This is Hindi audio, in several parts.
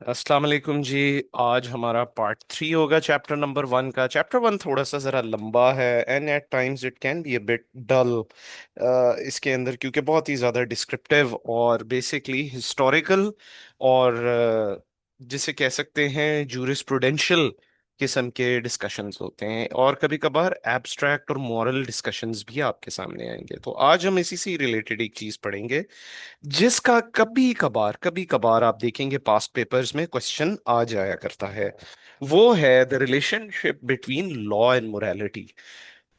अस्सलाम वालेकुम जी। आज हमारा पार्ट 3 होगा चैप्टर नंबर 1 का। चैप्टर 1 थोड़ा सा ज़रा लंबा है and at times it can be a bit dull इसके अंदर, क्योंकि बहुत ही ज़्यादा डिस्क्रिप्टिव और बेसिकली हिस्टोरिकल और जिसे कह सकते हैं जूरिस्प्रूडेंशियल किस्म के डिस्कशंस होते हैं, और कभी कभार एब्स्ट्रैक्ट और मॉरल डिस्कशंस भी आपके सामने आएंगे। तो आज हम इसी से रिलेटेड एक चीज़ पढ़ेंगे जिसका कभी कभार आप देखेंगे पास्ट पेपर्स में क्वेश्चन आ जाया करता है। वो है the relationship between law and morality.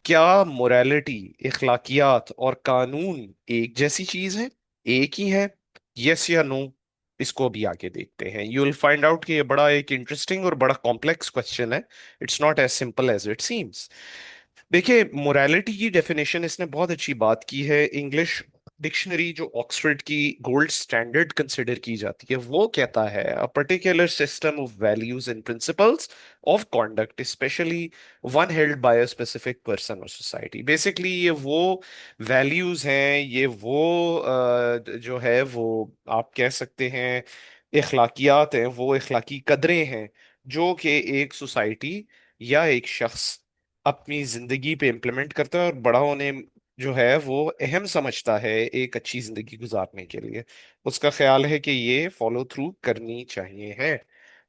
क्या मोरालिटी, इखलाकियात और कानून एक जैसी चीज है, एक ही है? यस या नो? इसको भी आगे देखते हैं। यू विल फाइंड आउट कि ये बड़ा एक इंटरेस्टिंग और बड़ा कॉम्प्लेक्स क्वेश्चन है। It's not as simple as it seems. देखिए, मोरालिटी की डेफिनेशन इसने बहुत अच्छी बात की है। इंग्लिश डिक्शनरी जो ऑक्सफोर्ड की गोल्ड स्टैंडर्ड कंसिडर की जाती है, वो कहता है a particular system of values and principles of conduct specially one held by a specific person और सोसाइटी। बेसिकली ये वो वैल्यूज हैं, ये वो जो है वो आप कह सकते हैं इखलाकियात हैं, वो इखलाकी कदरें हैं जो कि एक सोसाइटी या एक शख्स अपनी जिंदगी पे इम्प्लीमेंट करता है और बड़ा होने जो है वो अहम समझता है एक अच्छी जिंदगी गुजारने के लिए। उसका ख्याल है कि ये फॉलो थ्रू करनी चाहिए है।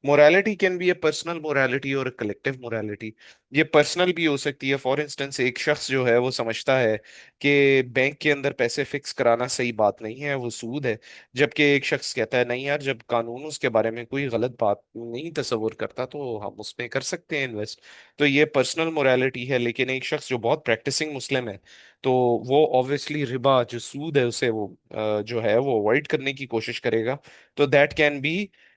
Morality can be A personal morality और कलेक्टिव मोरालिटी। ये पर्सनल भी हो सकती है। फॉर इंस्टेंस, एक शख्स जो है वो समझता है कि बैंक के अंदर पैसे फिक्स कराना सही बात नहीं है, वो सूद है। जबकि एक शख्स कहता है नहीं यार, जब कानून उसके बारे में कोई गलत बात नहीं तस्वुर करता तो हम उसमें कर सकते हैं इन्वेस्ट। तो ये पर्सनल मोरालिटी है। लेकिन एक शख्स जो बहुत प्रैक्टिसिंग मुस्लिम है, तो वो ऑब्वियसली रिबा जो सूद है उसे वो जो है वो अवॉइड करने की कोशिश करेगा। तो दैट कैन बी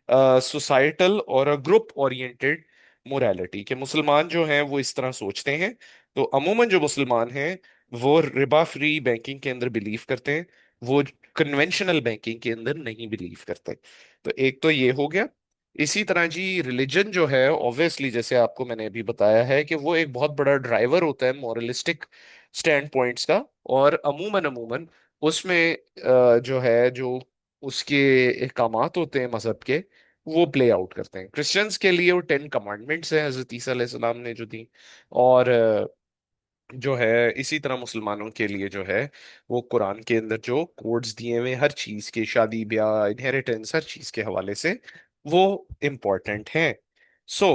सोसाइटल और अ ग्रुप ओरिएंटेड मोरालिटी, के मुसलमान जो हैं वो इस तरह सोचते हैं। तो अमूमन जो मुसलमान हैं वो रिबा फ्री बैंकिंग के अंदर बिलीव करते हैं, वो कन्वेंशनल बैंकिंग के अंदर नहीं बिलीव करते। तो एक तो ये हो गया। इसी तरह जी, रिलीजन जो है ऑब्वियसली जैसे आपको मैंने अभी बताया है कि वो एक बहुत बड़ा ड्राइवर होता है मॉरलिस्टिक स्टैंड पॉइंट्स का। और अमूमन अमूमन उसमें जो है जो उसके अहकामात होते हैं मजहब के, वो प्ले आउट करते हैं। क्रिश्चियंस के लिए वो 10 कमांडमेंट्स हैं हजरत ईसा अलैहिस्सलाम ने जो दी। और जो है इसी तरह मुसलमानों के लिए जो है वो कुरान के अंदर जो कोड्स दिए हुए हैं, हर चीज के, शादी ब्याह इनहेरिटेंस हर चीज के हवाले से वो इम्पोर्टेंट हैं। सो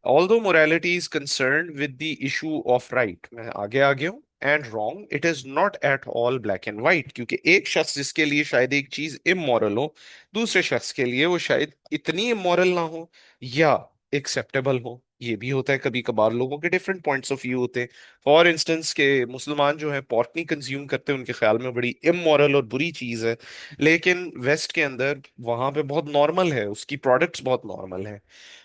although morality is concern with the issue of right, मैं आगे आ गया हूँ, and wrong, it is not at all black and white. क्योंकि एक शख्स जिसके लिए शायद एक चीज इमोरल हो, दूसरे शख्स के लिए वो शायद इतनी इमोरल ना हो या एक्सेप्टेबल हो। ये भी होता है। कभी कभार लोगों के डिफरेंट पॉइंट्स ऑफ व्यू होते हैं। फॉर इंस्टेंस के मुसलमान जो है पोर्क नहीं कंज्यूम करते, उनके ख्याल में बड़ी इमोरल और बुरी चीज है। लेकिन वेस्ट के अंदर वहां पे बहुत नॉर्मल है, उसकी प्रोडक्ट्स बहुत नॉर्मल है।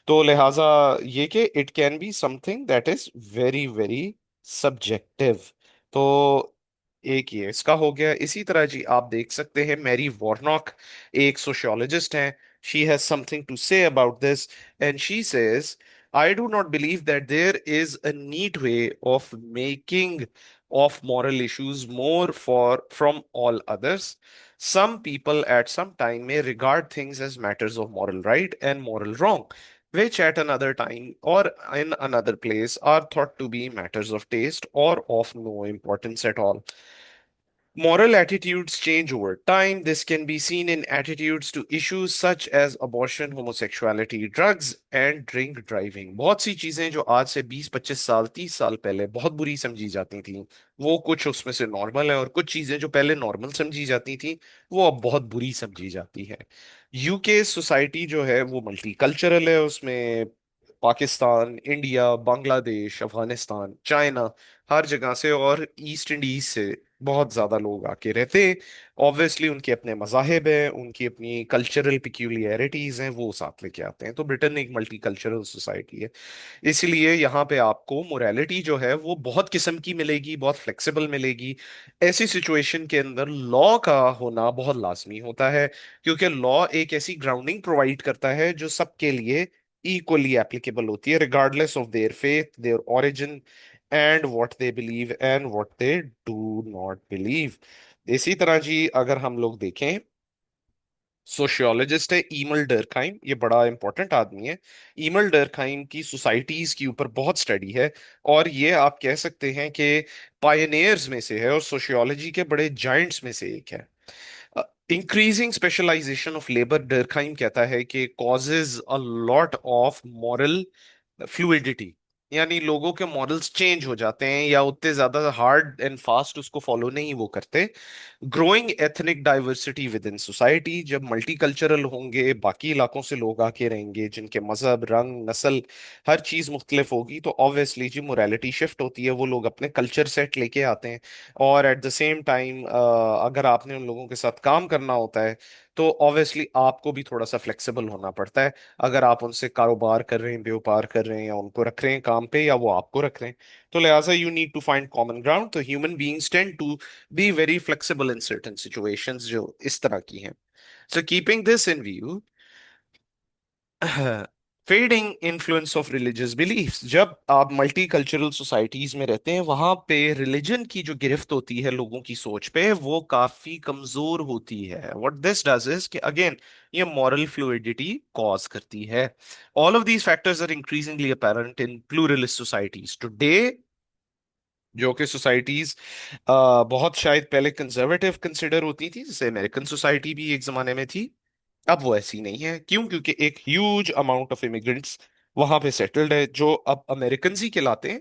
तो लिहाजा ये कि it can be something that is very very subjective. तो एक ये इसका हो गया। इसी तरह जी आप देख सकते हैं मैरी वॉरनॉक एक सोशियोलॉजिस्ट हैं। She has something to say about this, and she says, I do not believe that there is a neat way of making of moral issues more for from all others. Some people at some time may regard things as matters of moral right and moral wrong, which at another time or in another place are thought to be matters of taste or of no importance at all. Moral attitudes change over time. This can be seen in attitudes to issues such as abortion, homosexuality, drugs and drink driving. बहुत सी चीजें जो आज से 20-25 साल 30 साल पहले बहुत बुरी समझी जाती थी, वो कुछ उसमें से नॉर्मल है, और कुछ चीजें जो पहले नॉर्मल समझी जाती थी वो अब बहुत बुरी समझी जाती है। यूके सोसाइटी जो है वो मल्टी कल्चरल है। उसमें पाकिस्तान, इंडिया, बांग्लादेश, अफगानिस्तान, चाइना, हर जगह से और ईस्ट इंडीज से बहुत ज्यादा लोग आके रहते हैं। ऑब्वियसली उनके अपने मजाहिब हैं, उनकी अपनी कल्चरल पिक्यूलियरिटीज हैं, वो साथ लेके आते हैं। तो ब्रिटेन एक मल्टी कल्चरल सोसाइटी है। इसलिए यहाँ पे आपको मोरालिटी जो है वो बहुत किस्म की मिलेगी, बहुत फ्लेक्सिबल मिलेगी। ऐसी सिचुएशन के अंदर लॉ का होना बहुत लाजमी होता है, क्योंकि लॉ एक ऐसी ग्राउंडिंग प्रोवाइड करता है जो सबके लिए इक्वली एप्लीकेबल होती है, regardless of their faith, their origin and what they believe and what they do not believe. इसी तरह जी अगर हम लोग देखें सोशियोलॉजिस्ट है ईमल डर्कहाइम, ये बड़ा इंपॉर्टेंट आदमी है। ईमल डर्कहाइम की सोसाइटीज के ऊपर बहुत स्टडी है, और ये आप कह सकते हैं कि पायनियर्स में से है और सोशियोलॉजी के बड़े जायंट्स में से एक है। Increasing specialisation of labour, Durkheim कहता है कि causes a lot of moral fluidity, यानी लोगों के मॉरल्स चेंज हो जाते हैं या उतने ज्यादा हार्ड एंड फास्ट उसको फॉलो नहीं वो करते। Growing ethnic diversity with in society, जब मल्टीकल्चरल होंगे, बाकी इलाकों से लोग आके रहेंगे जिनके मजहब, रंग, नस्ल, हर चीज मुख्तलिफ होगी, तो ऑब्वियसली जी मोरालिटी शिफ्ट होती है, वो लोग अपने कल्चर सेट लेके आते हैं। और एट द सेम टाइम अगर आपने उन लोगों के साथ काम करना होता है तो ऑब्वियसली आपको भी थोड़ा सा फ्लेक्सिबल होना पड़ता है। अगर आप उनसे कारोबार कर रहे हैं, व्यापार कर रहे हैं, या उनको रख रहे हैं काम पे, या वो आपको रख रहे हैं, तो लिहाजा you need to find common ground. तो human beings tend to be very flexible in certain situations जो इस तरह की हैं। So keeping this in view, fading influence of religious beliefs, जब आप मल्टीकल्चरल सोसाइटीज में रहते हैं वहां पे रिलीजन की जो गिरफ्त होती है लोगों की सोच पे वो काफी कमजोर होती है। व्हाट दिस डज इज कि अगेन ये मॉरल फ्लूइडिटी कॉज करती है। All of these factors are increasingly apparent in pluralist societies today, जो कि सोसाइटीज बहुत शायद पहले कंजर्वेटिव कंसिडर होती थी, जैसे अमेरिकन सोसाइटी भी एक जमाने में थी। अब वो ऐसी नहीं है। क्यों? क्योंकि एक ह्यूज अमाउंट ऑफ इमिग्रेंट्स वहां पे सेटल्ड है जो अब अमेरिकन ही कहलाते हैं,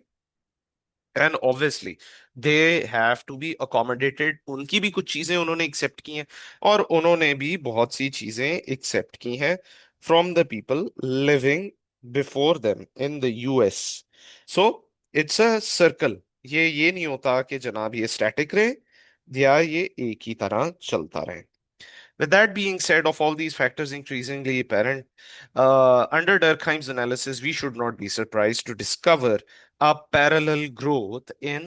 and obviously they have to be accommodated. उनकी भी कुछ चीजें उन्होंने एक्सेप्ट की हैं, और उन्होंने भी बहुत सी चीजें एक्सेप्ट की हैं from the people living before them in the US. So it's a circle. ये नहीं होता कि जनाब ये स्टैटिक रहे या ये एक ही तरह चलता रहे। With that being said, of all these factors increasingly apparent, under Durkheim's analysis, we should not be surprised to discover a parallel growth in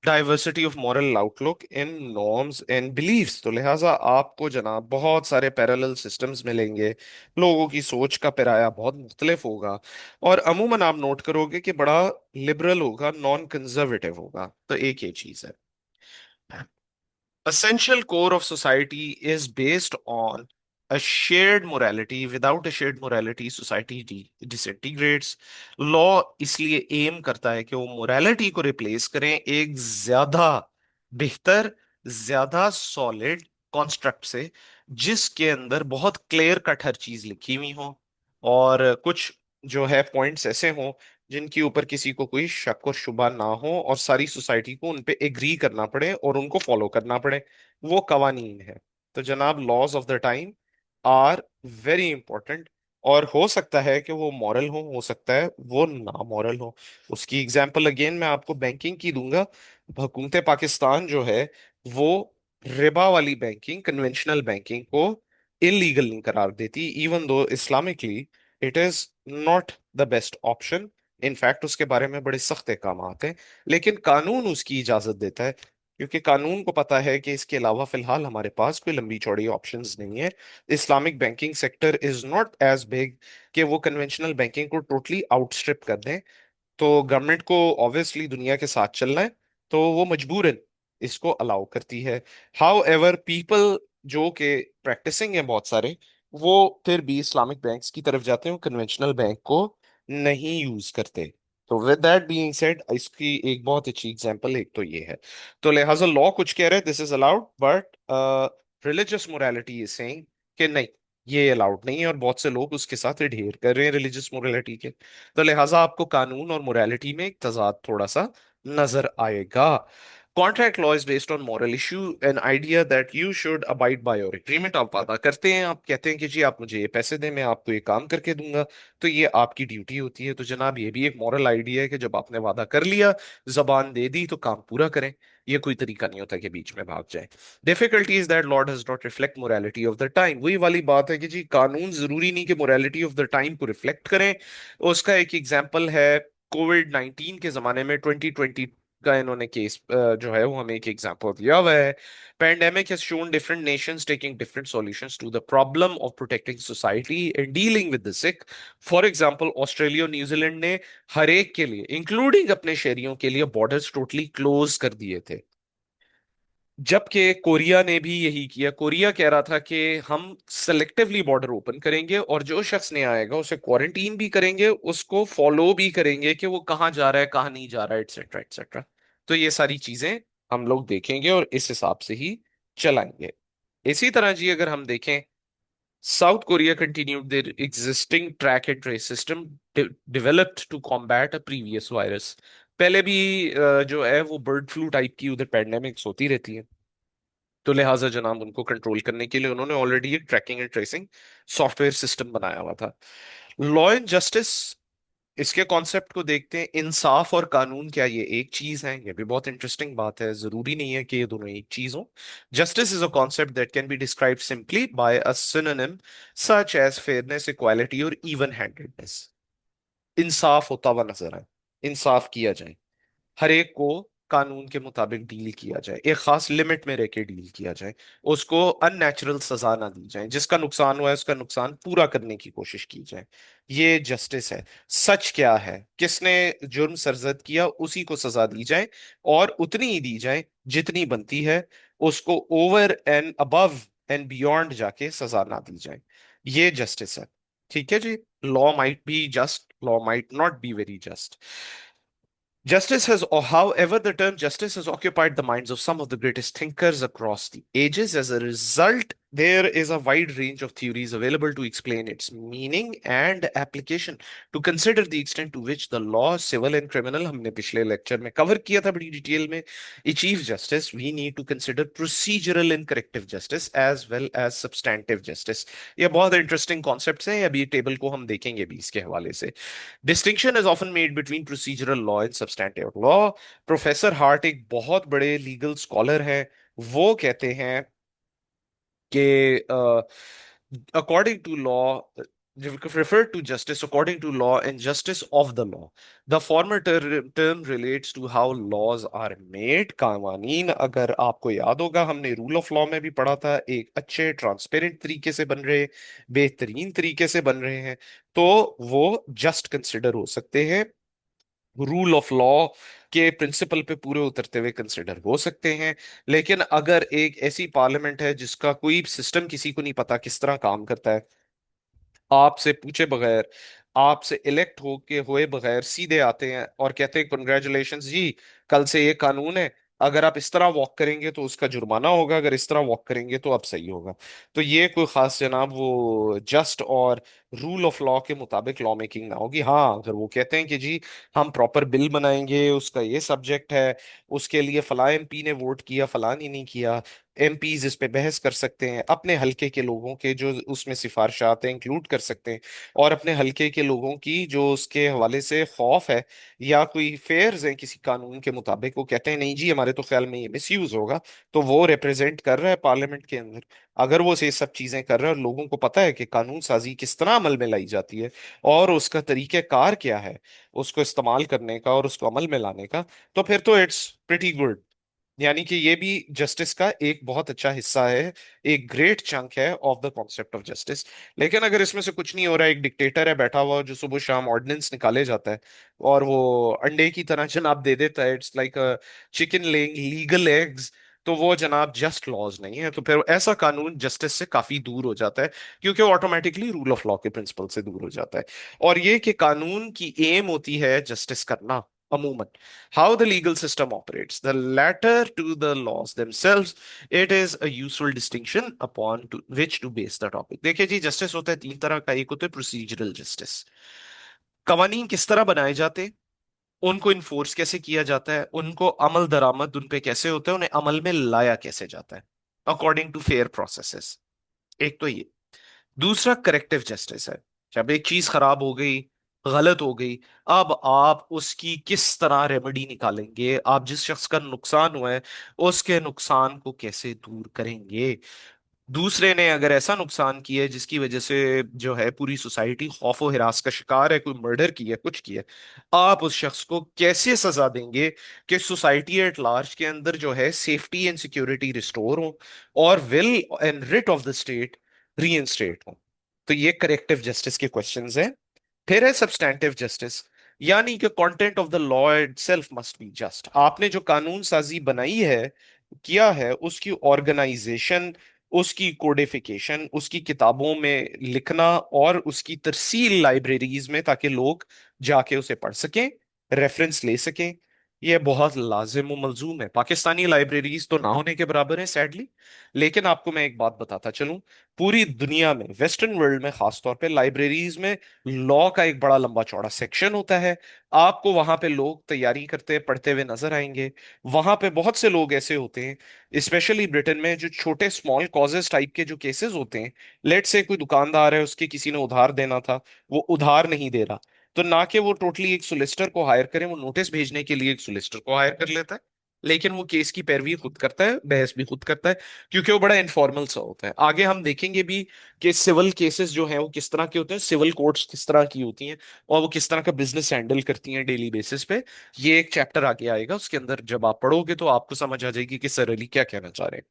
diversity of moral outlook in norms and beliefs. तो लिहाजा आपको जनाब बहुत सारे पैरेलल सिस्टम्स मिलेंगे, लोगों की सोच का पिराया बहुत मुख्तलिफ होगा, और अमूमन आप नोट करोगे कि बड़ा लिबरल होगा, नॉन कंजर्वेटिव होगा। तो एक ये चीज है। Essential core of society is based on a shared morality. Without a shared morality, society disintegrates. Law इसलिए एम करता है कि वो मोरालिटी को रिप्लेस करें एक ज्यादा बेहतर, ज्यादा सॉलिड कॉन्स्ट्रक्ट से, जिसके अंदर बहुत क्लियर कट हर चीज लिखी हुई हो, और कुछ जो है पॉइंट्स ऐसे हों जिनके ऊपर किसी को कोई शक और शुबा ना हो, और सारी सोसाइटी को उन पे एग्री करना पड़े और उनको फॉलो करना पड़े। वो कवानीन है। तो जनाब laws of the time are very important, और हो सकता है कि वो मॉरल हो सकता है वो ना मॉरल हो। उसकी एग्जांपल अगेन मैं आपको बैंकिंग की दूंगा। हुकूमत पाकिस्तान जो है वो रिबा वाली बैंकिंग, कन्वेंशनल बैंकिंग को इलीगल नहीं करार देती, even though Islamically it is not the best option. In fact उसके बारे में बड़े सख्त काम आते हैं, लेकिन कानून उसकी इजाजत देता है, क्योंकि कानून को पता है कि इसके अलावा फिलहाल हमारे पास कोई लंबी चौड़ी ऑप्शंस नहीं है। Islamic banking sector is not as big कि वो कन्वेंशनल बैंकिंग को टोटली आउटस्ट्रिप कर दें। तो गवर्नमेंट को ऑब्वियसली दुनिया के साथ चलना है, तो वो मजबूरन इसको अलाउ करती है। हाउ एवर पीपल जो के प्रैक्टिसिंग है बहुत सारे, वो फिर भी इस्लामिक बैंक्स की तरफ जाते हैं, कन्वेंशनल बैंक को नहीं यूज करते। तो विद दैट बीइंग सेड, इसकी एक बहुत अच्छी एग्जांपल एक तो ये है। तो लिहाजा लॉ कुछ कह रहे हैं this is allowed, but religious morality is saying कि नहीं, ये अलाउड नहीं है, और बहुत से लोग उसके साथ एडहेर कर रहे हैं रिलीजियस मोरालिटी के। तो लिहाजा आपको कानून और मोरालिटी में एक तजाद थोड़ा सा नजर आएगा। Contract law is based on moral issue, an idea that you should abide by your agreement. आप वादा करते हैं, आप कहते हैं कि जी आप मुझे ये पैसे दें, मैं आपको ये काम करके दूंगा, तो ये आपकी ड्यूटी होती है। तो जनाब ये भी एक मॉरल आइडिया है कि जब आपने वादा कर लिया, जबान दे दी, तो काम पूरा करें। ये कोई तरीका नहीं होता कि बीच में भाग जाए। Difficulty is that law does not reflect morality of the time. वही वाली बात है कि जी कानून जरूरी नहीं कि मोरालिटी ऑफ द टाइम को रिफ्लेक्ट करें। उसका एक एग्जाम्पल है कोविड 19 के जमाने में 2020 का इन्होंने केस जो है वो हमें एक एग्जांपल दिया हुआ है। Pandemic has shown different nations taking different solutions to the problem of protecting society and dealing with the sick. For example Australia और न्यूजीलैंड ने हर एक के लिए, इंक्लूडिंग अपने शहरियों के लिए, बॉर्डर्स टोटली क्लोज कर दिए थे। जबकि कोरिया ने भी यही किया। कोरिया कह रहा था कि हम सेलेक्टिवली बॉर्डर ओपन करेंगे और जो शख्स नहीं आएगा उसे क्वारंटीन भी करेंगे, उसको फॉलो भी करेंगे कि वो कहाँ जा रहा है कहाँ नहीं जा रहा है, एटसेट्रा एटसेट्रा। तो ये सारी चीजें हम लोग देखेंगे और इस हिसाब से ही चलाएंगे। इसी तरह जी अगर हम देखें, South Korea continued their existing track and trace system developed to combat a previous virus. पहले भी जो है वो बर्ड फ्लू टाइप की उधर पैंडेमिक्स होती रहती है, तो लिहाजा जनाब उनको कंट्रोल करने के लिए उन्होंने ऑलरेडी एक tracking and tracing software system बनाया हुआ था। लॉ एंड जस्टिस, इसके कॉन्सेप्ट को देखते हैं। इंसाफ और कानून क्या ये एक चीज है? ये भी बहुत इंटरेस्टिंग बात है, जरूरी नहीं है कि ये दोनों एक चीज हो। Justice is a concept that can be describe simply by a synonym such as fairness, equality और इवन हैंडेडनेस। इंसाफ होता हुआ नजर आए, इंसाफ किया जाए, हर एक को कानून के मुताबिक डील किया जाए, एक खास लिमिट में रह के डील किया जाए, उसको अननेचुरल सजा ना दी जाए, जिसका नुकसान हुआ है उसका नुकसान पूरा करने की कोशिश की जाए। ये जस्टिस है। सच क्या है, किसने जुर्म सरजद किया उसी को सजा दी जाए और उतनी ही दी जाए जितनी बनती है, उसको over and above and beyond जाके सजा ना दी जाए। ये जस्टिस है। ठीक है जी। Law might be just, law might not be very just. Justice has, or however, the term justice has occupied the minds of some of the greatest thinkers across the ages. As a result, there is a wide range of theories available to explain its meaning and application. To consider the extent to which the law, civil and criminal, हमने पिछले लेक्चर में कवर किया था बड़ी डिटेल में, achieve justice, we need to consider procedural and corrective justice as well as substantive justice. ये बहुत इंटरेस्टिंग कॉन्सेप्ट्स हैं, अभी टेबल को हम देखेंगे भी इसके हवाले से। Distinction is often made between procedural law and substantive law. Professor heart एक बहुत बड़े लीगल स्कॉलर हैं, वो कहते हैं कि according to law, refer to justice according to law and justice of the law. The former term relates to how laws are made. कानून अगर आपको याद होगा हमने रूल ऑफ लॉ में भी पढ़ा था, एक अच्छे ट्रांसपेरेंट तरीके से बन रहे, बेहतरीन तरीके से बन रहे हैं तो वो जस्ट कंसिडर हो सकते हैं, रूल ऑफ लॉ के प्रिंसिपल पे पूरे उतरते हुए कंसिडर हो सकते हैं। लेकिन अगर एक ऐसी पार्लियामेंट है जिसका कोई सिस्टम किसी को नहीं पता किस तरह काम करता है, आपसे पूछे बगैर, आपसे इलेक्ट होके हुए बगैर सीधे आते हैं और कहते हैं कंग्रेचुलेशंस जी, कल से ये कानून है, अगर आप इस तरह वॉक करेंगे तो उसका जुर्माना होगा, अगर इस तरह वॉक करेंगे तो अब सही होगा। तो ये कोई खास जनाब वो जस्ट और रूल ऑफ लॉ के मुताबिक लॉ मेकिंग ना होगी। हाँ, अगर वो कहते हैं कि जी हम प्रॉपर बिल बनाएंगे, उसका ये सब्जेक्ट है, उसके लिए फला एमपी ने वोट किया फला ने नहीं किया, एमपीज इस पे बहस कर सकते हैं, अपने हलके के लोगों के जो उसमें सिफारिशात हैं इंक्लूड कर सकते हैं, और अपने हलके के लोगों की जो उसके हवाले से खौफ है या कोई फेयर्स हैं किसी कानून के मुताबिक, वो कहते हैं नहीं जी हमारे तो ख्याल में ये मिसयूज होगा, तो वो रिप्रेजेंट कर रहा है पार्लियामेंट के अंदर। अगर वो ये सब चीजें कर रहा है और लोगों को पता है कि कानून साजी किस तरह अमल में लाई जाती है और उसका तरीक़ेकार क्या है उसको इस्तेमाल करने का और उसको अमल में लाने का, तो फिर तो इट्स प्रिटी गुड। यानी कि ये भी जस्टिस का एक बहुत अच्छा हिस्सा है, एक ग्रेट चंक है of the concept of justice. लेकिन अगर इसमें से कुछ नहीं हो रहा है, एक डिक्टेटर है बैठा हुआ जो सुबह शाम ऑर्डिनेंस निकाले जाता है और वो अंडे की तरह जनाब दे देता है, it's like a chicken laying legal eggs, तो वो जनाब जस्ट लॉज नहीं है। तो फिर ऐसा कानून जस्टिस से काफी दूर हो जाता है, क्योंकि वो ऑटोमेटिकली रूल ऑफ लॉ के प्रिंसिपल से दूर हो जाता है। और ये कि कानून की एम होती है जस्टिस करना अमूमन। How the legal system operates. The latter to the laws themselves, it is a useful distinction upon to which to base the topic. देखिए जी, जस्टिस होता है तीन तरह का। एक होता है प्रोसीजरल जस्टिस, कवानीन किस तरह बनाए जाते हैं, उनको इन्फोर्स कैसे किया जाता है, उनको अमल दरामद उन पे कैसे होता है, उन्हें अमल में लाया कैसे जाता है अकॉर्डिंग टू फेयर प्रोसेसेस। एक तो ये। दूसरा करेक्टिव जस्टिस है, जब एक चीज खराब हो गई, गलत हो गई, अब आप उसकी किस तरह रेमेडी निकालेंगे, आप जिस शख्स का नुकसान हुआ है उसके नुकसान को कैसे दूर करेंगे। दूसरे ने अगर ऐसा नुकसान किया है जिसकी वजह से जो है पूरी सोसाइटी खौफ और हिरास का शिकार है, कोई मर्डर किया कुछ किया, आप उस शख्स को कैसे सजा देंगे कि सोसाइटी एट लार्ज के अंदर जो है सेफ्टी एंड सिक्योरिटी रिस्टोर हो और will and writ of the state reinstate हो। तो ये करेक्टिव जस्टिस के क्वेश्चंस हैं। फिर है सब्सटैंटिव जस्टिस, यानी कि content of the law itself must be just. आपने जो कानून साजी बनाई है किया है उसकी ऑर्गेनाइजेशन, उसकी कोडिफिकेशन, उसकी किताबों में लिखना और उसकी तरसील लाइब्रेरीज में, ताकि लोग जाके उसे पढ़ सकें, रेफरेंस ले सकें। यह बहुत लाजिम व मलजूम है। पाकिस्तानी लाइब्रेरीज तो ना होने के बराबर है सैडली। लेकिन आपको मैं एक बात बताता चलूं, पूरी दुनिया में, वेस्टर्न वर्ल्ड में खासतौर पे, लाइब्रेरीज में लॉ का एक बड़ा लंबा चौड़ा सेक्शन होता है। आपको वहां पे लोग तैयारी करते पढ़ते हुए नजर आएंगे। वहां पे बहुत से लोग ऐसे होते हैं, स्पेशली ब्रिटेन में, जो छोटे स्मॉल कॉजेस टाइप के जो केसेस होते हैं। लेट से कोई दुकानदार है, उसके किसी ने उधार देना था, वो उधार नहीं दे रहा, तो ना कि वो टोटली एक सोलिसिटर को हायर करे, वो नोटिस भेजने के लिए एक सोलिसिटर को हायर कर लेता है। लेकिन वो केस की पैरवी खुद करता है, बहस भी खुद करता है, क्योंकि वो बड़ा इनफॉर्मल सा होता है। आगे हम देखेंगे भी कि सिविल केसेस जो हैं वो किस तरह के होते हैं, सिविल कोर्ट्स किस तरह की होती हैं, और वो किस तरह का बिजनेस हैंडल करती हैं डेली बेसिस पे। ये एक चैप्टर आगे आएगा, उसके अंदर जब आप पढ़ोगे तो आपको समझ आ जाएगी कि सर अली क्या कहना चाह रहे हैं।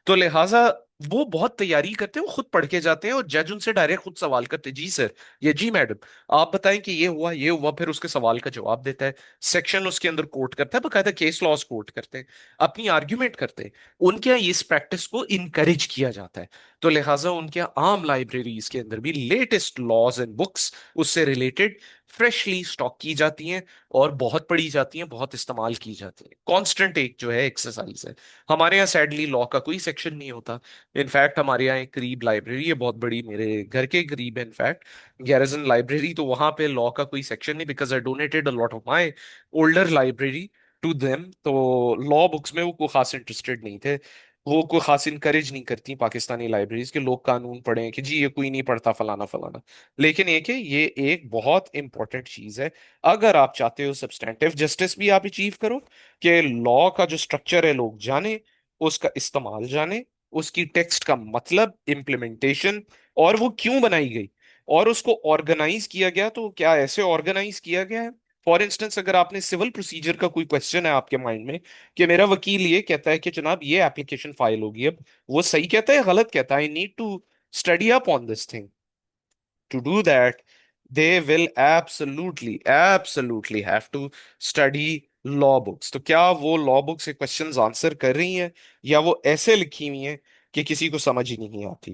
तो लिहाजा वो बहुत तैयारी करते हैं, वो खुद पढ़ के जाते हैं, और जज उनसे डायरेक्ट खुद सवाल करते हैं, जी सर, ये जी मैडम, आप बताएं कि ये हुआ, फिर उसके सवाल का जवाब देता है। सेक्शन उसके अंदर कोट करता है, बकायदा केस लॉज कोट करते हैं, अपनी आर्ग्यूमेंट करते हैं। उनके यहाँ इस प्रैक्टिस को इनकरेज किया जाता है। तो लिहाजा उनके यहाँ आम लाइब्रेरीज के अंदर भी लेटेस्ट लॉज एंड बुक्स उससे रिलेटेड फ्रेशली स्टॉक की जाती हैं, और बहुत पढ़ी जाती हैं, बहुत इस्तेमाल की जाती हैं। कांस्टेंट एक जो है एक्सरसाइज है। हमारे यहाँ सैडली लॉ का कोई सेक्शन नहीं होता। इनफैक्ट हमारे यहाँ एक करीब लाइब्रेरी है, बहुत बड़ी, मेरे घर के करीब है इनफैक्ट, गैरिसन लाइब्रेरी। तो वहां पे लॉ का कोई सेक्शन नहीं, because I donated a lot of my older library to them. तो लॉ बुक्स में वो कोई खास इंटरेस्टेड नहीं थे। वो कोई खास इनकरेज नहीं करती पाकिस्तानी लाइब्रेरीज के लोग कानून पढ़ें कि जी ये कोई नहीं पढ़ता फलाना फलाना। लेकिन एक है, ये एक बहुत इंपॉर्टेंट चीज है। अगर आप चाहते हो सब्सटैंटिव जस्टिस भी आप अचीव करो, कि लॉ का जो स्ट्रक्चर है लोग जाने, उसका इस्तेमाल जाने, उसकी टेक्स्ट का मतलब, इम्प्लीमेंटेशन, और वो क्यों बनाई गई, और उसको ऑर्गेनाइज किया गया तो क्या ऐसे ऑर्गेनाइज किया गया है। फॉर इंस्टेंस, अगर आपने सिविल प्रोसीजर का कोई क्वेश्चन है आपके माइंड में, कि मेरा वकील ये कहता है कि जनाब ये एप्लीकेशन फाइल होगी, अब वो सही कहता है या गलत कहता है, I need to study up on this thing. To do that, they will absolutely have to study law books. तो क्या वो लॉ बुक से क्वेश्चंस आंसर कर रही हैं, या वो ऐसे लिखी हुई हैं कि किसी को समझ ही नहीं आती।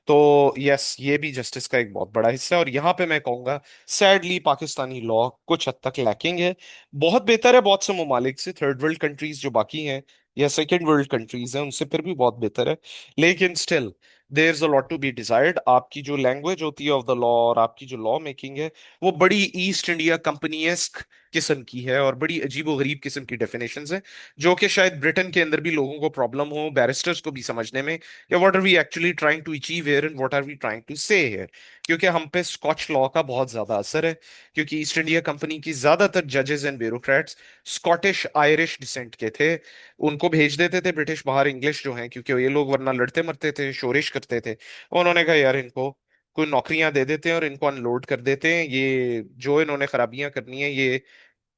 तो यस, ये भी जस्टिस का एक बहुत बड़ा हिस्सा है, और यहाँ पे मैं कहूँगा सैडली पाकिस्तानी लॉ कुछ हद तक लैकिंग है। बहुत बेहतर है बहुत से ममालिक से, थर्ड वर्ल्ड कंट्रीज जो बाकी हैं, या सेकेंड वर्ल्ड कंट्रीज हैं, उनसे फिर भी बहुत बेहतर है। लेकिन still there is a lot to be desired. आपकी जो लैंग्वेज होती है ऑफ द लॉ, और आपकी जो लॉ मेकिंग है, वो बड़ी ईस्ट इंडिया कंपनी एस्क किस्म की है, और बड़ी अजीबो गरीब किस्म की डेफिनेशंस हैं, जो कि शायद ब्रिटेन के अंदर भी लोगों को प्रॉब्लम हो, बैरिस्टर्स को भी समझने में, या what are we actually trying to achieve here and what are we trying to say here. क्योंकि हम पे स्कॉच लॉ का बहुत ज्यादा असर है, क्योंकि ईस्ट इंडिया कंपनी की ज्यादातर जजेस and bureaucrats Scottish Irish descent के थे। उनको भेज देते थे ब्रिटिश बाहर इंग्लिश जो हैं, क्योंकि ये लोग वरना लड़ते मरते थे, शोरिश करते थे। उन्होंने कहा यार इनको कोई नौकरियां दे देते हैं, और इनको अनलोड कर देते हैं, ये जो इन्होंने खराबियां करनी है ये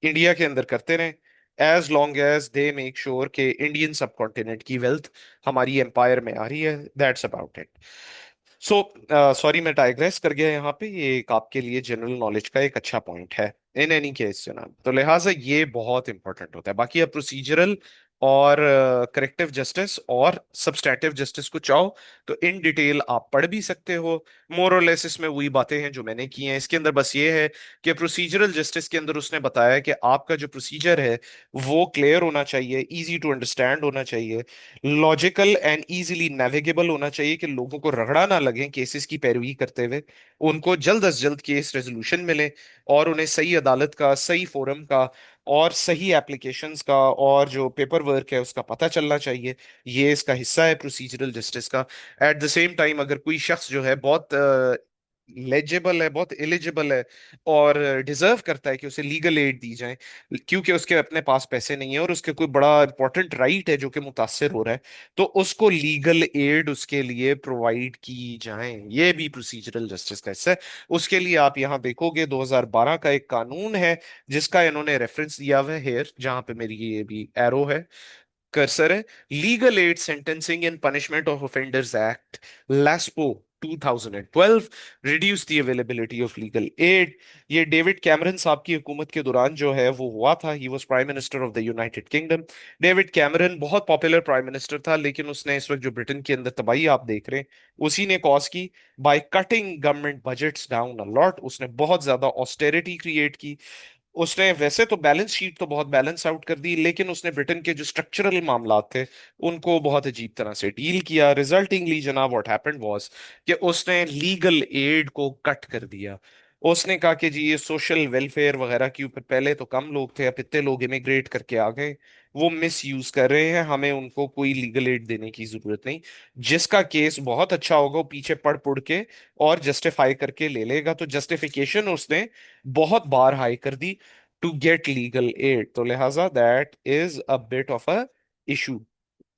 इंडिया के अंदर करते रहें, as long as they make sure कि इंडियन सब कॉन्टिनेंट की वेल्थ हमारी एम्पायर में आ रही है। That's about it. So sorry मैं डाइग्रेस कर गया यहाँ पे, ये एक आपके लिए जनरल नॉलेज का एक अच्छा पॉइंट है। इन एनी केस जनाब, तो लिहाजा ये बहुत इंपॉर्टेंट होता है। बाकी अब प्रोसीजरल और करेक्टिव जस्टिस और सब्सटैटिव जस्टिस को चाहो तो इन डिटेल आप पढ़ भी सकते हो। मोर और लेस इसमें वही बातें हैं जो मैंने की हैं। इसके अंदर बस ये है कि प्रोसीजरल जस्टिस के अंदर उसने बताया कि आपका जो प्रोसीजर है वो क्लियर होना चाहिए, इजी टू अंडरस्टैंड होना चाहिए, लॉजिकल एंड इजीली नेविगेबल होना चाहिए, कि लोगों को रगड़ा ना लगे केसेस की पैरवी करते हुए, उनको जल्द अज जल्द केस रेजोल्यूशन मिले, और उन्हें सही अदालत का, सही फोरम का, और सही एप्लीकेशंस का, और जो पेपर वर्क है उसका पता चलना चाहिए। ये इसका हिस्सा है प्रोसीजरल जस्टिस का। एट द सेम टाइम, अगर कोई शख्स जो है बहुत लेजिबल है, बहुत एलिजिबल है, और डिजर्व करता है कि उसे लीगल एड दी जाए, क्योंकि उसके अपने पास पैसे नहीं है, और उसके कोई बड़ा इंपॉर्टेंट राइट है जो कि मुतासर हो रहा है, तो उसको लीगल एड उसके लिए प्रोवाइड की जाए, ये भी प्रोसीजरल जस्टिस का हिस्सा है। उसके लिए आप यहाँ देखोगे 2012 का एक कानून है, जिसका इन्होंने रेफरेंस दिया हुआ है हेयर, जहां पे मेरी ये भी एरो है, कर्सर है, legal aid sentencing and punishment of offenders act, LASPO 2012 reduced the availability of legal aid। ये डेविड कैमरन साहब की हुकूमत के दौरान जो है वो हुआ था। He was prime minister of the United kingdom. David Cameron बहुत पॉपुलर प्राइम मिनिस्टर था, लेकिन उसने इस वक्त जो ब्रिटेन के अंदर तबाही आप देख रहे हैं उसी ने कॉज की, by cutting government budgets down a lot. उसने बहुत ज्यादा ऑस्टेरिटी क्रिएट की। उसने वैसे तो बैलेंस शीट तो बहुत बैलेंस आउट कर दी, लेकिन उसने ब्रिटेन के जो स्ट्रक्चरल मामलात थे उनको बहुत अजीब तरह से डील किया। रिजल्टिंगली जनाब व्हाट हैपेंड वाज कि उसने लीगल एड को कट कर दिया। उसने कहा कि जी ये सोशल वेलफेयर वगैरह के ऊपर पहले तो कम लोग थे, अब इतने लोग इमिग्रेट करके आ गए, वो मिस यूज कर रहे हैं, हमें उनको कोई लीगल एड देने की जरूरत नहीं। जिसका केस बहुत अच्छा होगा वो पीछे पढ़ पुढ़ के और जस्टिफाई करके ले लेगा। तो जस्टिफिकेशन उसने बहुत बार हाई कर दी टू गेट लीगल एड। तो लिहाजा that is a bit of a issue.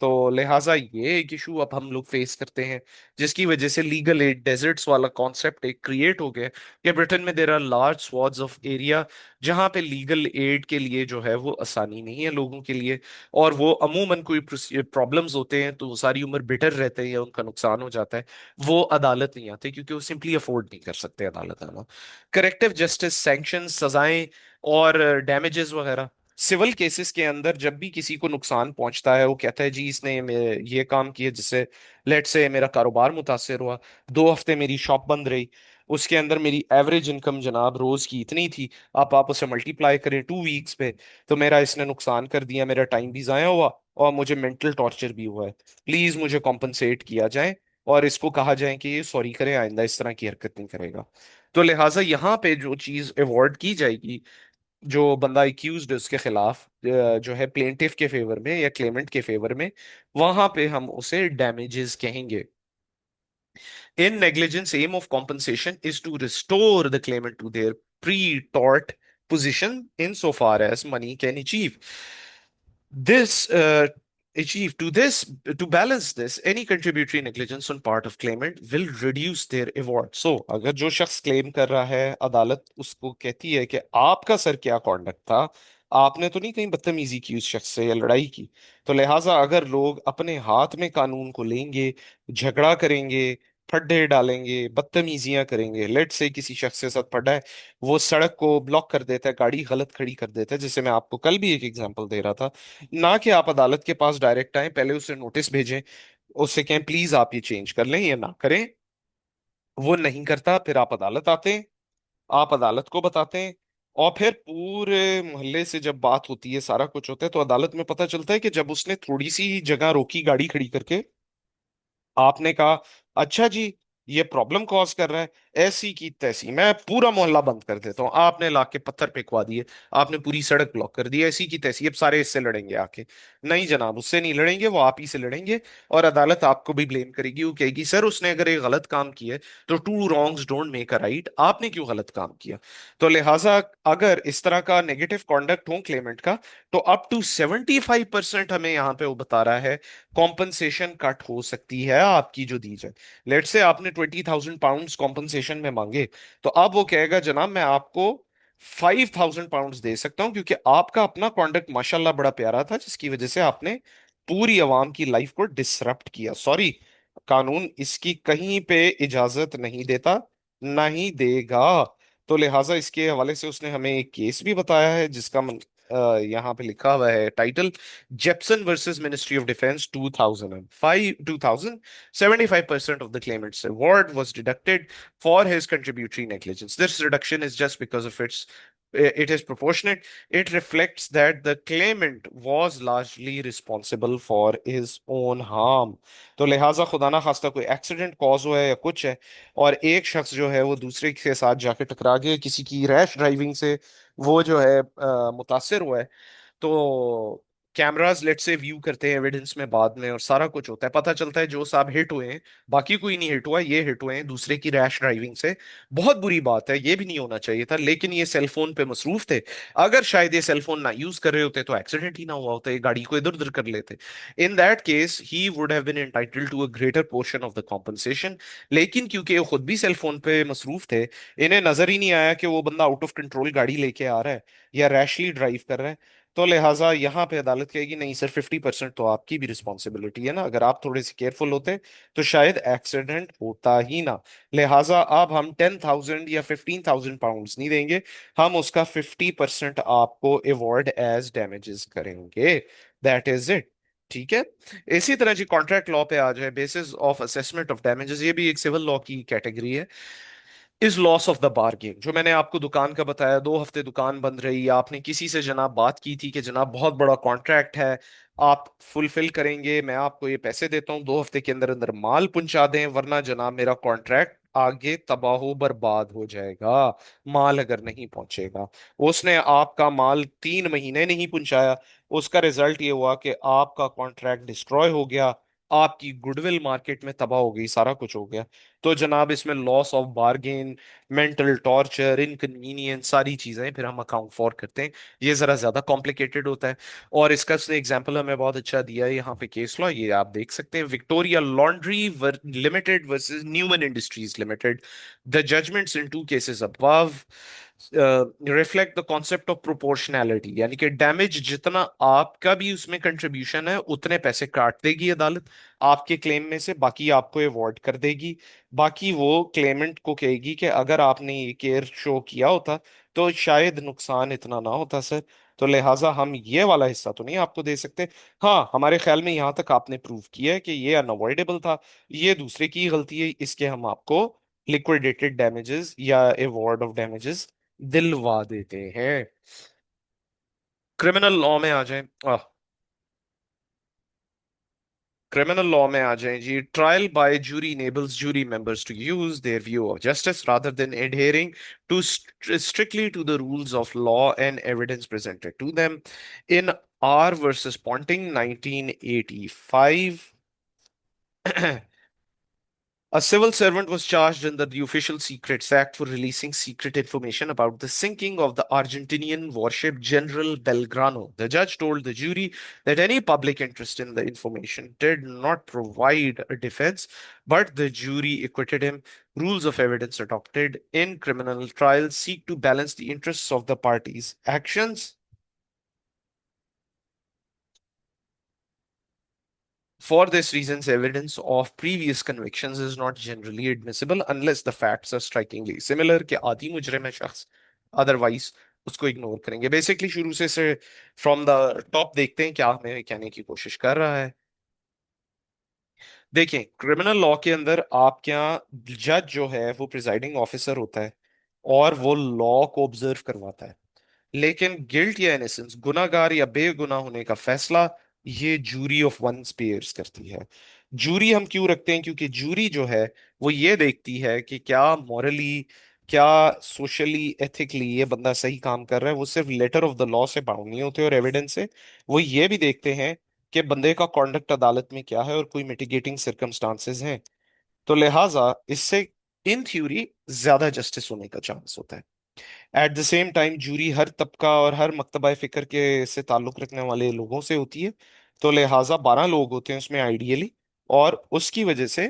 तो लिहाजा ये एक इशू अब हम लोग फेस करते हैं, जिसकी वजह से लीगल एड डेजर्ट्स वाला कॉन्सेप्ट एक क्रिएट हो गया कि ब्रिटेन में there are large swathes of area जहां पे लीगल एड के लिए जो है वो आसानी नहीं है लोगों के लिए। और वो अमूमन कोई प्रॉब्लम्स होते हैं तो वो सारी उम्र बिटर रहते हैं या उनका नुकसान हो जाता है, वो अदालत नहीं आते क्योंकि वो सिंपली अफोर्ड नहीं कर सकते अदालत आना। करेक्टिव जस्टिस, सैंक्शन, सजाएं और डैमेजेस वगैरह, सिविल केसेस के अंदर जब भी किसी को नुकसान पहुंचता है वो कहता है जी इसने ये काम किया जिससे लेट से मेरा कारोबार मुतासर हुआ, 2 हफ्ते मेरी शॉप बंद रही, उसके अंदर मेरी एवरेज इनकम जनाब रोज की इतनी थी, आप उसे मल्टीप्लाई करें 2 वीक्स पे, तो मेरा इसने नुकसान कर दिया, मेरा टाइम भी जाया हुआ और मुझे मेंटल टॉर्चर भी हुआ है, प्लीज मुझे कॉम्पनसेट किया जाए और इसको कहा जाए कि ये सॉरी करे, आइंदा इस तरह की हरकत नहीं करेगा। तो लिहाजा यहाँ पे जो चीज अवॉर्ड की जाएगी, जो बंदा एक्यूज्ड है उसके खिलाफ जो है प्लेंटिफ के फेवर में या क्लेमेंट के फेवर में, वहां पे हम उसे डैमेजेस कहेंगे। In negligence aim of compensation is to restore the claimant to their pre tort position insofar as money can this achieve to this to balance this, any contributory negligence on part of claimant will reduce their award। so अगर जो शख्स क्लेम कर रहा है अदालत उसको कहती है कि आपका सर क्या कॉन्डक्ट था, आपने तो नहीं कहीं बदतमीजी की उस शख्स से या लड़ाई की, तो लिहाजा अगर लोग अपने हाथ में कानून को लेंगे, झगड़ा करेंगे, फड्डे डालेंगे, बदतमीजियां करेंगे, लेट से किसी शख्स के साथ फड्डा है, वो सड़क को ब्लॉक कर देता है, गाड़ी गलत खड़ी कर देता है, जैसे मैं आपको कल भी एक एग्जांपल दे रहा था, ना कि आप अदालत के पास डायरेक्ट आए, पहले उसे नोटिस भेजें, उससे कहें प्लीज आप ये चेंज कर लें या ना करें, वो नहीं करता, फिर आप अदालत आते हैं, आप अदालत को बताते हैं, और फिर पूरे मोहल्ले से जब बात होती है, सारा कुछ होता है, तो अदालत में पता चलता है कि जब उसने थोड़ी सी जगह रोकी गाड़ी खड़ी करके, आपने कहा अच्छा जी ये प्रॉब्लम कॉज कर रहा है, ऐसी की तैसी मैं पूरा मोहल्ला बंद कर देता हूँ, आपने लाके पत्थर फेंकवा दिए, आपने पूरी सड़क ब्लॉक कर दी, ऐसी की तैसी अब सारे इससे लड़ेंगे आके। नहीं जनाब, उससे नहीं लड़ेंगे, वो आप ही से लड़ेंगे, और अदालत आपको भी ब्लेम करेगी, वो कहेगी सर उसने अगर एक गलत काम किया है तो two wrongs don't make a right, आपने क्यों गलत काम किया। तो लिहाजा अगर इस तरह का नेगेटिव कॉन्डक्ट हो क्लेमेंट का, तो अप टू 75% हमें यहाँ पे वो बता रहा है कॉम्पनसेशन कट हो सकती है आपकी जो दी जाए। लेट से आपने £20,000 कॉम्पनसेशन में मांगे, तो अब वो कहेगा जनाब मैं आपको £5,000 दे सकता हूं क्योंकि आपका अपना कॉन्डक्ट माशाल्लाह बड़ा प्यारा था जिसकी वजह से आपने पूरी अवाम की लाइफ को डिसरप्ट किया। सॉरी, कानून इसकी कहीं पे इजाजत नहीं देता, ना ही देगा। तो लिहाजा इसके हवाले से उसने हमें एक केस भी बताया है जिसका यहाँ पे लिखा हुआ है title, Jepson versus Ministry of Defence 2005 2000, 75% of the claimant's award was deducted for his contributory negligence. This reduction is just because of it is proportionate. It reflects that the claimant was largely responsible for his own harm। तो लिहाजा खुदा ना खास्ता कोई एक्सीडेंट कॉज हुआ है या कुछ है, और एक शख्स जो है वो दूसरे के साथ जाके टकरा गया किसी की रैश ड्राइविंग से, वो जो है मुतासिर हुआ है, तो कैमरास लेट से व्यू करते हैं एविडेंस में बाद में और सारा कुछ होता है, पता चलता है जो साहब हिट हुए हैं, बाकी कोई नहीं हिट हुआ, ये हिट हुए हैं दूसरे की रैश ड्राइविंग से। बहुत बुरी बात है, ये भी नहीं होना चाहिए था, लेकिन ये सेलफोन पे मसरूफ थे, अगर शायद ये सेलफोन ना यूज कर रहे होते तो एक्सीडेंट ही ना हुआ होता, ये गाड़ी को इधर उधर कर लेते। In that case he would have been entitled to a greater portion of the compensation. लेकिन क्योंकि वो खुद भी सेलफोन पे मसरूफ थे, इन्हें नजर ही नहीं आया कि वो बंदा आउट ऑफ कंट्रोल गाड़ी लेके आ रहा है या रैशली ड्राइव कर रहा है, तो लिहाजा यहाँ पे अदालत कहेगी नहीं सर, 50% तो आपकी भी रिस्पॉन्सिबिलिटी है ना, अगर आप थोड़े से केयरफुल होते तो शायद एक्सीडेंट होता ही ना। लिहाजा अब हम 10,000 या 15,000 पाउंड नहीं देंगे, हम उसका 50% आपको अवॉर्ड एज डैमेजेस करेंगे। That is it. ठीक है। इसी तरह जी कॉन्ट्रैक्ट लॉ पे आ जाए, basis of assessment of damages, ये भी एक सिविल लॉ की कैटेगरी है। Is loss of the bargain, जो मैंने आपको दुकान का बताया, 2 हफ्ते दुकान बंद रही, आपने किसी से जनाब बात की थी कि जनाब बहुत बड़ा कॉन्ट्रैक्ट है, आप फुलफिल करेंगे, मैं आपको ये पैसे देता हूँ, 2 हफ्ते के अंदर अंदर माल पहुंचा दें, वरना जनाब मेरा कॉन्ट्रैक्ट आगे तबाह बर्बाद हो जाएगा, माल अगर नहीं पहुंचेगा। उसने आपका माल 3 महीने नहीं पहुंचाया, उसका रिजल्ट ये हुआ कि आपका कॉन्ट्रैक्ट डिस्ट्रॉय हो गया, आपकी गुडविल मार्केट में तबाह हो गई, सारा कुछ हो गया। तो जनाब इसमें loss of bargain, mental torture, inconvenience, सारी चीजें फिर हम अकाउंट फॉर करते हैं। ये जरा ज्यादा कॉम्प्लिकेटेड होता है। और इसका उसने एग्जांपल हमें बहुत अच्छा दिया है यहाँ पे, केस लॉ ये आप देख सकते हैं, Victoria Laundry Limited versus Newman Industries Limited. The judgments in two cases above reflect the concept of proportionality, यानी कि डैमेज जितना आपका भी उसमें कंट्रीब्यूशन है उतने पैसे काट देगी अदालत आपके क्लेम में से, बाकी आपको अवॉर्ड कर देगी। बाकी वो क्लेमेंट को कहेगी कि अगर आपने ये केयर शो किया होता तो शायद नुकसान इतना ना होता सर, तो लिहाजा हम ये वाला हिस्सा तो नहीं आपको दे सकते। हाँ, हमारे ख्याल में यहाँ तक आपने प्रूव किया है कि ये अनअवॉइडेबल था, ये दूसरे की गलती है, इसके हम आपको लिक्विडेटेड डैमेजेस या अवॉर्ड ऑफ डैमेजेस दिलवा देते हैं। क्रिमिनल लॉ में आ जाए, क्रिमिनल लॉ में आ जाएं जी, trial by jury enables jury members to use their view of justice rather than adhering to strictly to the rules of law and evidence presented to them. In R versus Ponting 1985, a civil servant was charged under the Official Secrets Act for releasing secret information about the sinking of the Argentinian warship General Belgrano. The judge told the jury that any public interest in the information did not provide a defense, but the jury acquitted him. Rules of evidence adopted in criminal trials seek to balance the interests of the parties' actions. For this reasons, evidence of previous convictions is not generally admissible unless the facts are strikingly similar कि आदि मुजरिम है शख्स, अदरवाइज उसको इग्नोर करेंगे। बेसिकली शुरू से फ्रॉम द टॉप देखते हैं क्या हमें कहने की कोशिश कर रहा है। देखें, क्रिमिनल लॉ के अंदर आपके यहाँ जज जो है वो प्रिजाइडिंग ऑफिसर होता है और वो लॉ को ऑब्जर्व करवाता है, लेकिन गिल्ट या इनोसेंस, गुनाहगार या बेगुनाह होने का फैसला ये जूरी ऑफ वन पेयर्स करती है। जूरी हम क्यों रखते हैं? क्योंकि जूरी जो है वो ये देखती है कि क्या मॉरली, क्या सोशली, एथिकली ये बंदा सही काम कर रहा है। वो सिर्फ लेटर ऑफ द लॉ से बाउंड नहीं होते और एविडेंस से, वो ये भी देखते हैं कि बंदे का कॉन्डक्ट अदालत में क्या है और कोई मिटिगेटिंग सर्कमस्टांसेस हैं। तो लिहाजा इससे इन थ्योरी ज्यादा जस्टिस होने का चांस होता है। At the same time jury हर तबका और हर मकतबा फिक्र के से ताल्लुक रखने वाले लोगों से होती है, तो लिहाजा 12 लोग होते हैं उसमें आइडियली, और उसकी वजह से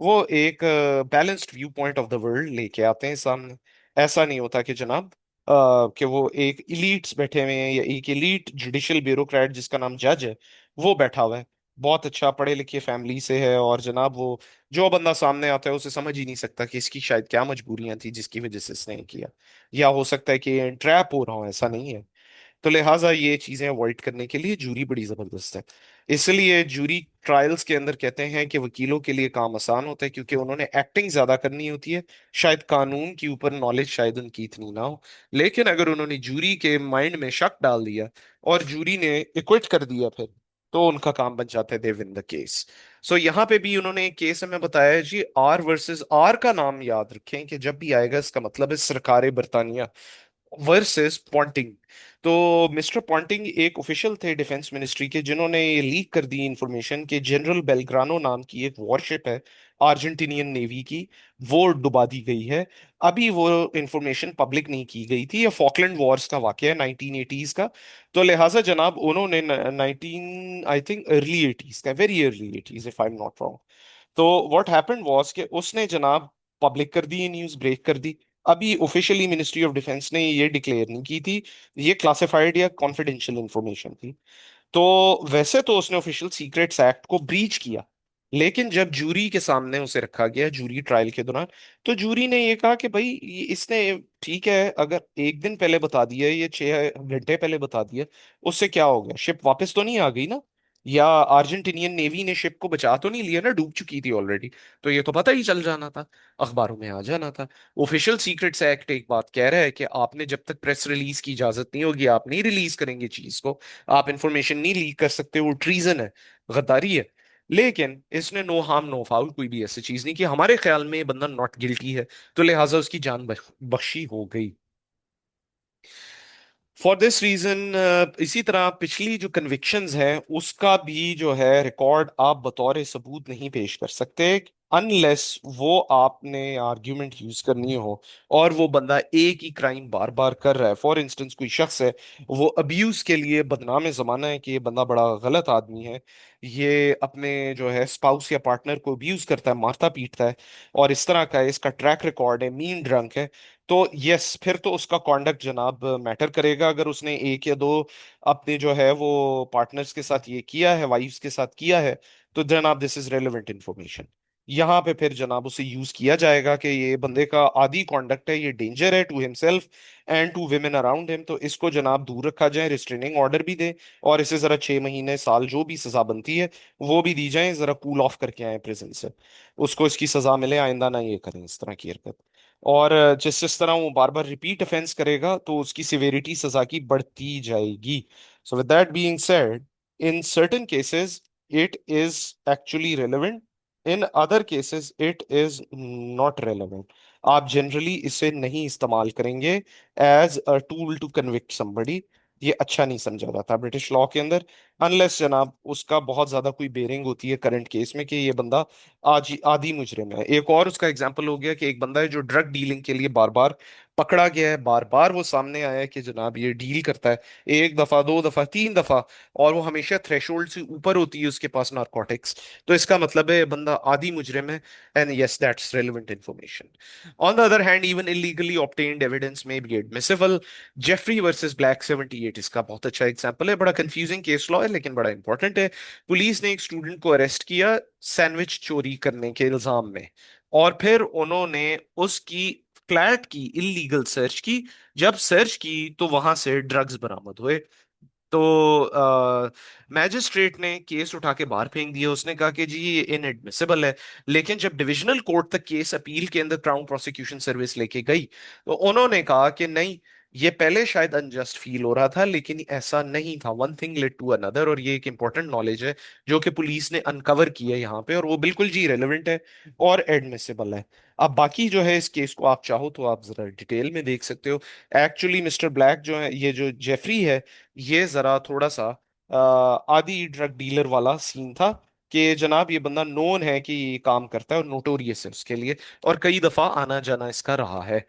वो एक balanced view point of the world लेके आते हैं सामने। ऐसा नहीं होता कि जनाब कि वो एक इलीट्स बैठे हुए हैं या एक इलीट जुडिशियल ब्यूरोक्रेट जिसका नाम जज है वो बैठा हुआ है, बहुत अच्छा पढ़े लिखे फैमिली से है, और जनाब वो जो बंदा सामने आता है उसे समझ ही नहीं सकता कि इसकी शायद क्या मजबूरियां थी जिसकी वजह से इसने किया, या हो सकता है कि ट्रैप हो रहा हो, ऐसा नहीं है। तो लिहाजा ये चीजें अवॉइड करने के लिए जूरी बड़ी जबरदस्त है। इसलिए जूरी ट्रायल्स के अंदर कहते हैं कि वकीलों के लिए काम आसान होता है क्योंकि उन्होंने एक्टिंग ज्यादा करनी होती है, शायद कानून के ऊपर नॉलेज शायद उनकी इतनी ना हो, लेकिन अगर उन्होंने जूरी के माइंड में शक डाल दिया और जूरी ने इक्विट कर दिया फिर, तो उनका काम बन जाता है, दे विन द केस। सो यहाँ पे भी उन्होंने एक केस हमें बताया है जी, आर वर्सेस आर का नाम याद रखें कि जब भी आएगा इसका मतलब है सरकार बरतानिया वर्सेस पॉन्टिंग। तो मिस्टर पॉन्टिंग एक ऑफिशियल थे डिफेंस मिनिस्ट्री के जिन्होंने ये लीक कर दी इंफॉर्मेशन कि जनरल बेलग्रानो नाम की एक वॉरशिप है अर्जेंटीनियन नेवी की, वो डुबा दी गई है। अभी वो इंफॉर्मेशन पब्लिक नहीं की गई थी, ये फॉकलैंड वॉर्स का वाकया है 1980s का। तो लिहाजा जनाब उन्होंने 19 आई थिंक अर्ली 80s का, very early 80s if I am not wrong. तो व्हाट हैपेंड वाज कि उसने जनाब पब्लिक कर दी, ये न्यूज़ ब्रेक कर दी। अभी ऑफिशियली मिनिस्ट्री ऑफ डिफेंस ने ये डिक्लेयर नहीं की थी, ये क्लासिफाइड या कॉन्फिडेंशियल इंफॉर्मेशन थी। तो वैसे तो उसने ऑफिशियल सीक्रेट्स एक्ट को ब्रीच किया, लेकिन जब जूरी के सामने उसे रखा गया जूरी ट्रायल के दौरान, तो जूरी ने ये कहा कि भाई इसने, ठीक है अगर एक दिन पहले बता दिया, ये 6 घंटे पहले बता दिया, उससे क्या हो गया, शिप वापस तो नहीं आ गई ना, या अर्जेंटीनियन नेवी ने शिप को बचा तो नहीं लिया ना, डूब चुकी थी ऑलरेडी। तो ये तो पता ही चल जाना था, अखबारों में आ जाना था। ऑफिशियल सीक्रेट्स एक्ट एक बात कह रहा है कि आपने जब तक प्रेस रिलीज की इजाजत नहीं होगी, आप नहीं रिलीज करेंगे चीज को, आप इंफॉर्मेशन नहीं लीक कर सकते, वो ट्रीजन है, गद्दारी है। लेकिन इसने नो हार्म नो फाउल कोई भी ऐसी चीज नहीं की, हमारे ख्याल में ये बंदा नॉट गिल्टी है, तो लिहाजा उसकी जान बख्शी हो गई। फॉर दिस रीजन, इसी तरह पिछली जो कन्विक्शंस हैं उसका भी जो है रिकॉर्ड आप बतौर सबूत नहीं पेश कर सकते, अनलेस वो आपने आर्ग्यूमेंट यूज करनी हो और वो बंदा एक ही क्राइम बार बार कर रहा है। फॉर इंस्टेंस कोई शख्स है, वो अब्यूज के लिए बदनाम जमाना है कि ये बंदा बड़ा गलत आदमी है, ये अपने जो है स्पाउस या पार्टनर को अब्यूज करता है, मारता पीटता है, और इस तरह का है, इसका ट्रैक रिकॉर्ड है, मीन ड्रंक है, तो यस फिर तो उसका कॉन्डक्ट जनाब मैटर करेगा। अगर उसने एक या दो अपने जो है वो पार्टनर्स के साथ ये किया है, वाइफ्स के साथ किया है, तो जनाब दिस इज रेलेवेंट इंफॉर्मेशन। यहाँ पे फिर जनाब उसे यूज किया जाएगा कि ये बंदे का आदी कॉन्डक्ट है, ये डेंजर है to himself and to women around him, तो इसको जनाब दूर रखा जाए, रिस्ट्रेनिंग ऑर्डर भी दे, और इसे जरा 6 महीने साल जो भी सजा बनती है वो भी दी जाए, जरा कूल ऑफ करके आए प्रिजन से, उसको इसकी सजा मिले, आइंदा ना ये करें इस तरह की हरकत। और जिस जिस तरह वो बार बार रिपीट ऑफेंस करेगा तो उसकी सिवेरिटी सजा की बढ़ती जाएगी। So with that being said, in certain cases it is actually relevant, in other cases it is not relevant. आप जनरली इसे नहीं इस्तेमाल करेंगे as a tool to convict somebody, ये अच्छा नहीं समझा जाता ब्रिटिश लॉ के अंदर, अनलेस जनाब उसका बहुत ज्यादा कोई बेरिंग होती है करंट केस में कि ये बंदा आज आदि मुजरिम है। एक और उसका एग्जांपल हो गया कि एक बंदा है जो ड्रग डीलिंग के लिए बार बार पकड़ा गया है, बार बार वो सामने आया है कि जनाब ये डील करता है, एक दफा, दो दफा, तीन दफा, और वो हमेशा थ्रेशोल्ड से ऊपर होती है उसके पास नारकोटिक्स, तो इसका मतलब है ये बंदा आदि मुजरिम है, and yes that's relevant information. On the other hand, even illegally obtained evidence may be admissible. Jeffrey versus Black 78 इसका बहुत अच्छा एग्जांपल है, बड़ा कंफ्यूजिंग केस लॉ है लेकिन बड़ा इंपॉर्टेंट है। पुलिस ने एक स्टूडेंट को अरेस्ट किया सैंडविच चोरी करने के इल्जाम में, और फिर उन्होंने उसकी फ्लैट की इलीगल सर्च की। जब सर्च की तो वहां से ड्रग्स बरामद हुए। तो मैजिस्ट्रेट ने केस उठा के बाहर फेंक दिया, उसने कहा कि जी ये इनएडमिसिबल है। लेकिन जब डिविजनल कोर्ट तक केस अपील के अंदर क्राउन प्रोसिक्यूशन सर्विस लेके गई, तो उन्होंने कहा कि नहीं, ये पहले शायद अनजस्ट फील हो रहा था लेकिन ऐसा नहीं था, one thing led to another, और ये एक इंपॉर्टेंट नॉलेज है जो कि पुलिस ने अनकवर की है यहाँ पे, और वो बिल्कुल जी रेलेवेंट है और एडमिसिबल है। अब बाकी जो है इस केस को आप चाहो तो आप जरा डिटेल में देख सकते हो। एक्चुअली मिस्टर ब्लैक जो है, ये जो जेफरी है, ये जरा थोड़ा सा आदि ड्रग डीलर वाला सीन था, कि जनाब ये बंदा नोन है कि ये काम करता है और नोटोरियस है उसके लिए, और कई दफा आना जाना इसका रहा है।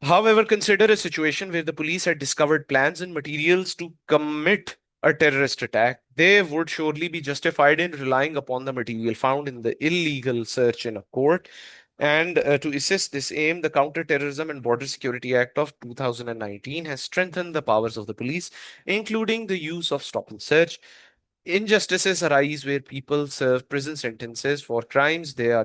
However, consider a situation where the police had discovered plans and materials to commit a terrorist attack. They would surely be justified in relying upon the material found in the illegal search in a court. And to assist this aim, the Counterterrorism and Border Security Act of 2019 has strengthened the powers of the police, including the use of stop and search. Injustices arise where people serve prison sentences for crimes they're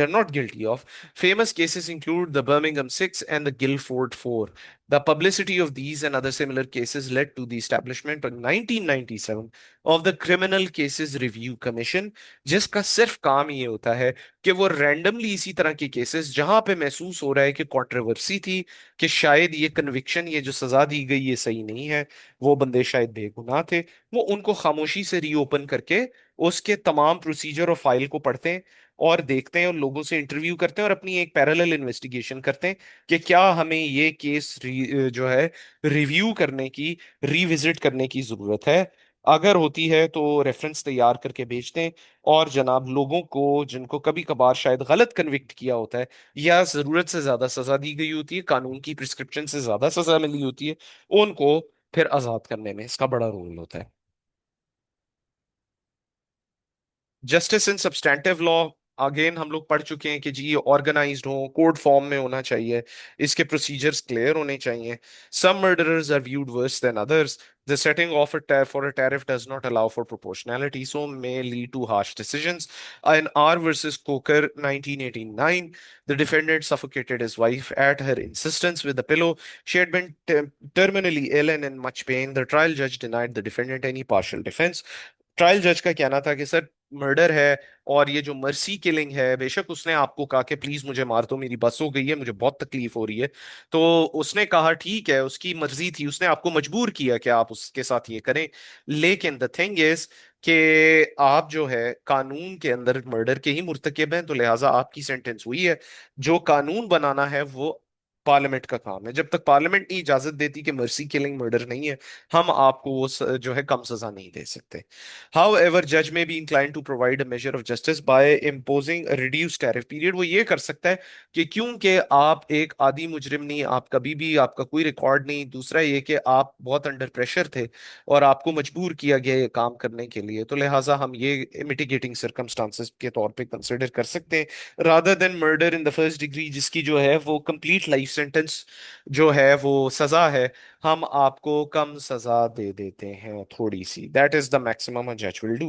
not guilty of. Famous cases include the Birmingham Six and the Guildford Four. The publicity of these and other similar cases led to the establishment in 1997 of the Criminal Cases Review Commission, जिसका सिर्फ काम ये होता है कि वो रैंडमली इसी तरह के केसेस जहां पे महसूस हो रहा है कि कंट्रोवर्सी थी, कि शायद ये कन्विक्शन, ये जो सजा दी गई ये सही नहीं है, वो बंदे शायद बेगुनाह थे, वो उनको खामोशी से रीओपन करके उसके तमाम प्रोसीजर और फाइल को पढ़ते हैं और देखते हैं और लोगों से इंटरव्यू करते हैं और अपनी एक पैरेलल इन्वेस्टिगेशन करते हैं कि क्या हमें ये केस जो है रिव्यू करने की, रिविजिट करने की जरूरत है। अगर होती है तो रेफरेंस तैयार करके भेजते हैं, और जनाब लोगों को जिनको कभी कभार शायद गलत कन्विक्ट किया होता है, या जरूरत से ज्यादा सजा दी गई होती है, कानून की प्रिस्क्रिप्शन से ज्यादा सजा मिली होती है, उनको फिर आजाद करने में इसका बड़ा रोल होता है। Justice in substantive law, again हम लोग पढ़ चुके हैं कि जी ये ऑर्गेनाइज्ड हो, कोड फॉर्म में होना चाहिए, इसके प्रोसीजर्स क्लियर होने चाहिए. Some murderers are viewed worse than others. The setting of for a tariff does not allow for proportionality, so may lead to harsh decisions. In R versus Coker 1989, the defendant suffocated his wife at her insistence with a pillow. She had been terminally ill and in much pain. The trial judge denied the defendant any partial defense. Trial जज का कहना था कि सर मर्डर है, और ये जो मर्सी किलिंग है, बेशक उसने आपको कहा कि प्लीज मुझे मार दो, मेरी बस हो गई है, मुझे बहुत तकलीफ हो रही है, तो उसने कहा ठीक है, उसकी मर्जी थी, उसने आपको मजबूर किया कि आप उसके साथ ये करें. लेकिन द थिंग इज कि आप जो है कानून के अंदर मर्डर के ही मुर्तकिब हैं, तो लिहाजा आपकी सेंटेंस हुई है. जो कानून बनाना है वो पार्लियामेंट का काम है. जब तक पार्लियामेंट नहीं इजाजत देती कि मर्सी किलिंग मर्डर नहीं है, हम आपको वो जो है कम सजा नहीं दे सकते. However, judge may be inclined to provide a measure of justice by imposing a reduced tariff period. वो ये कर सकता है कि क्योंकि आप एक आदी मुजरिम नहीं, आप कभी भी आपका कोई रिकॉर्ड नहीं, दूसरा ये कि आप बहुत अंडर प्रेशर थे और आपको मजबूर किया गया ये काम करने के लिए, तो लिहाजा हम ये मिटिगेटिंग सर्कमस्टांसेस के तौर पे कंसिडर कर सकते हैं, rather than murder in the first degree जिसकी जो है वो कंप्लीट लाइफ सेंटेंस जो है वो सजा है, हम आपको कम सजा दे देते हैं थोड़ी सी. दैट इज द मैक्सिमम अ जज विल डू.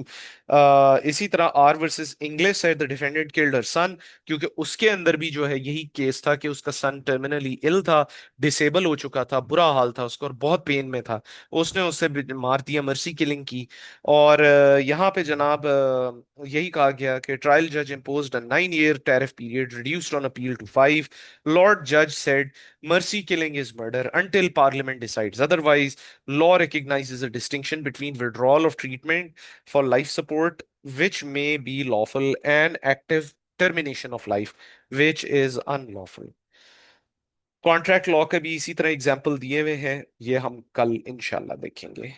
इसी तरह आर वर्सेस इंग्लिश है, द डिफेंडेंट किल्ड हर सन, क्योंकि उसके अंदर भी जो है यही केस था कि उसका सन टर्मिनली इल था, डिसेबल हो चुका था, बुरा हाल था उसको और बहुत पेन में था, उसने उससे मार दिया, मर्सी किलिंग की. और यहाँ पे जनाब यही कहा गया कि ट्रायल जज imposed a 9 year tariff period reduced on appeal to 5. Lord Judge said mercy killing is murder until Parliament decides otherwise. Law recognizes a distinction between withdrawal of treatment for life support, which may be lawful, and active termination of life, which is unlawful. Contract law के भी इसी तरह एग्जाम्पल दिए हुए हैं, ये हम कल इंशाल्लाह देखेंगे.